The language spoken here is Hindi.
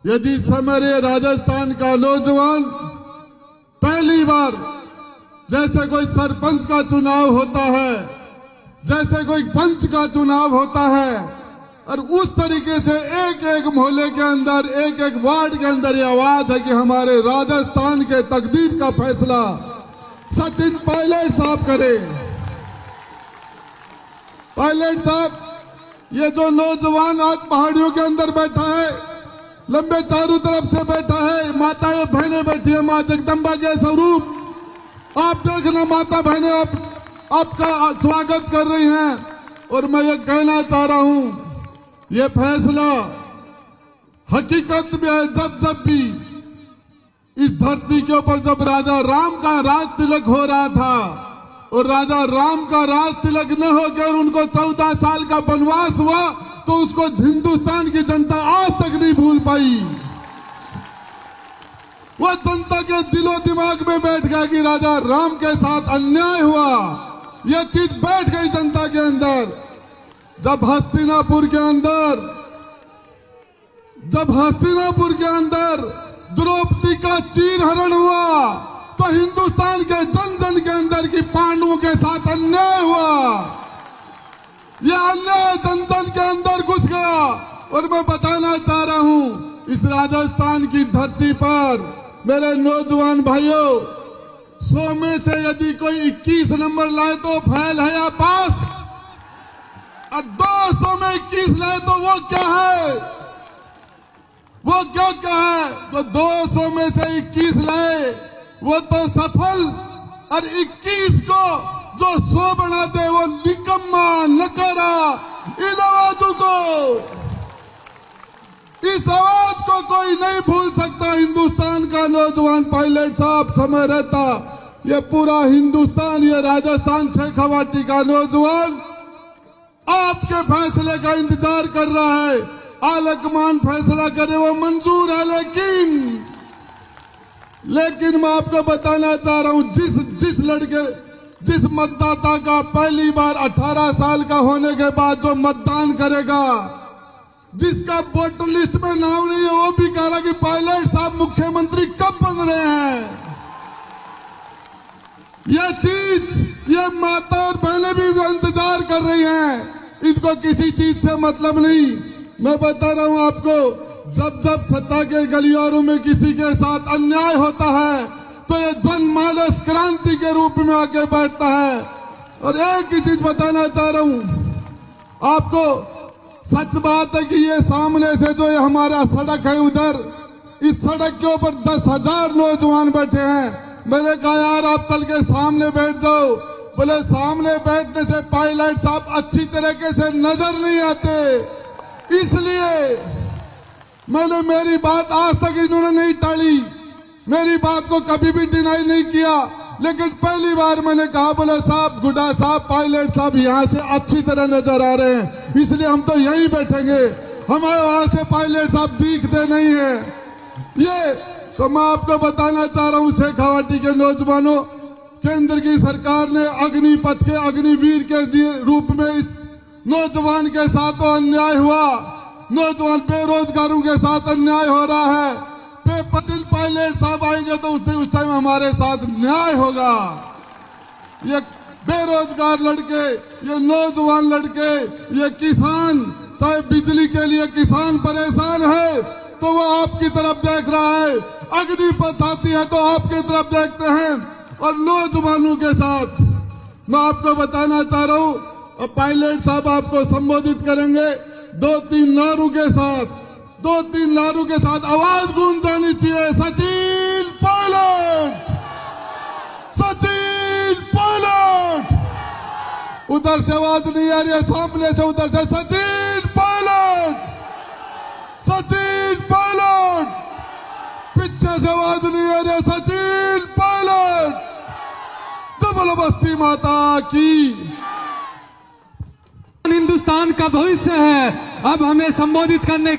यदि हमारे राजस्थान का नौजवान पहली बार जैसे कोई सरपंच का चुनाव होता है, जैसे कोई पंच का चुनाव होता है, और उस तरीके से एक एक मोहल्ले के अंदर, एक एक वार्ड के अंदर ये आवाज है कि हमारे राजस्थान के तकदीर का फैसला सचिन पायलट साहब करें। पायलट साहब, ये जो नौजवान आज पहाड़ियों के अंदर बैठा है, लंबे चारों तरफ से बैठा है, माताएं बहनें बैठी है, मां जगदम्बा के स्वरूप आप देखना, माता बहनें आपका स्वागत कर रही हैं। और मैं ये कहना चाह रहा हूं, ये फैसला हकीकत में है। जब भी इस धरती के ऊपर जब राजा राम का राज तिलक हो रहा था और राजा राम का राज तिलक न होकर उनको 14 साल का वनवास हुआ, तो उसको हिंदुस्तान की जनता आज तक नहीं भूल पाई। वह जनता के दिलो दिमाग में बैठ गया कि राजा राम के साथ अन्याय हुआ। यह चीज बैठ गई जनता के अंदर। जब हस्तिनापुर के अंदर द्रौपदी का चीरहरण हुआ, तो हिंदुस्तान के जन जन के अंदर की पांडवों के साथ अन्याय हुआ। यह अन्याय जन जन के अंदर घुस गया। और मैं बताना चाह रहा हूं, इस राजस्थान की धरती पर मेरे नौजवान भाइयों, 100 में से यदि कोई 21 नंबर लाए तो फेल है या पास, और 200 में 21 लाए तो वो क्या है? वो क्या है? तो 200 में से 21 लाए वो तो सफल, और 21 को जो 100 बना दे वो निकम्मा, नकारा। इन आवाजों को, इस आवाज को कोई नहीं भूल सकता। हिंदुस्तान का नौजवान पायलट साहब समय रहता, ये पूरा हिंदुस्तान, ये राजस्थान शेखावाटी का नौजवान आपके फैसले का इंतजार कर रहा है। आलकमान फैसला करे वो मंजूर है, लेकिन मैं आपको बताना चाह रहा हूं, जिस मतदाता का पहली बार 18 साल का होने के बाद जो मतदान करेगा, जिसका वोटर लिस्ट में नाम नहीं है, वो भी कह रहा कि पायलट साहब मुख्यमंत्री कब बन रहे हैं। यह चीज ये माता और बहनें भी इंतजार कर रही हैं। इनको किसी चीज से मतलब नहीं। मैं बता रहा हूं आपको, जब सत्ता के गलियारों में किसी के साथ अन्याय होता है, तो ये जनमानस क्रांति के रूप में आके बैठता है। और एक ही चीज बताना चाह रहा हूं आपको, सच बात है कि ये सामने से जो ये हमारा सड़क है, उधर इस सड़क के ऊपर 10,000 नौजवान बैठे हैं। मैंने कहा यार आप चल के सामने बैठ जाओ। बोले सामने बैठने से पायलट साहब अच्छी तरीके से नजर नहीं आते, इसलिए मैंने मेरी बात आज तक इन्होंने नहीं टाली, मेरी बात को कभी भी डिनाई नहीं किया। लेकिन पहली बार मैंने कहा, बोले साहब, गुड्डा साहब, पायलट साहब यहां से अच्छी तरह नजर आ रहे हैं, इसलिए हम तो यहीं बैठेंगे, हमारे वहां से पायलट साहब दिखते नहीं है। ये तो मैं आपको बताना चाह रहा हूं, शेखावाटी के नौजवानों, केंद्र की सरकार ने अग्निपथ के अग्निवीर के रूप में इस नौजवान के साथ तो अन्याय हुआ, नौजवान बेरोजगारों के साथ अन्याय हो रहा है। सचिन पायलट साहब आएंगे तो उस टाइम हमारे साथ न्याय होगा। ये बेरोजगार लड़के, ये नौजवान लड़के, ये किसान, चाहे बिजली के लिए किसान परेशान है तो वो आपकी तरफ देख रहा है, अग्निपथ आती है तो आपकी तरफ देखते हैं। और नौजवानों के साथ मैं आपको बताना चाह रहा हूं, और पायलट साहब आपको संबोधित करेंगे 2-3 नारों के साथ आवाज गूंज जानी चाहिए, सचिन पायलट, सचिन पायलट। उधर से आवाज नहीं आ रही है, सामने से उधर से सचिन पायलट, सचिन पायलट। पीछे से आवाज नहीं आ रही है, सचिन पायलट। जबरदस्ती माता की। हिंदुस्तान का भविष्य है। अब हमें संबोधित करने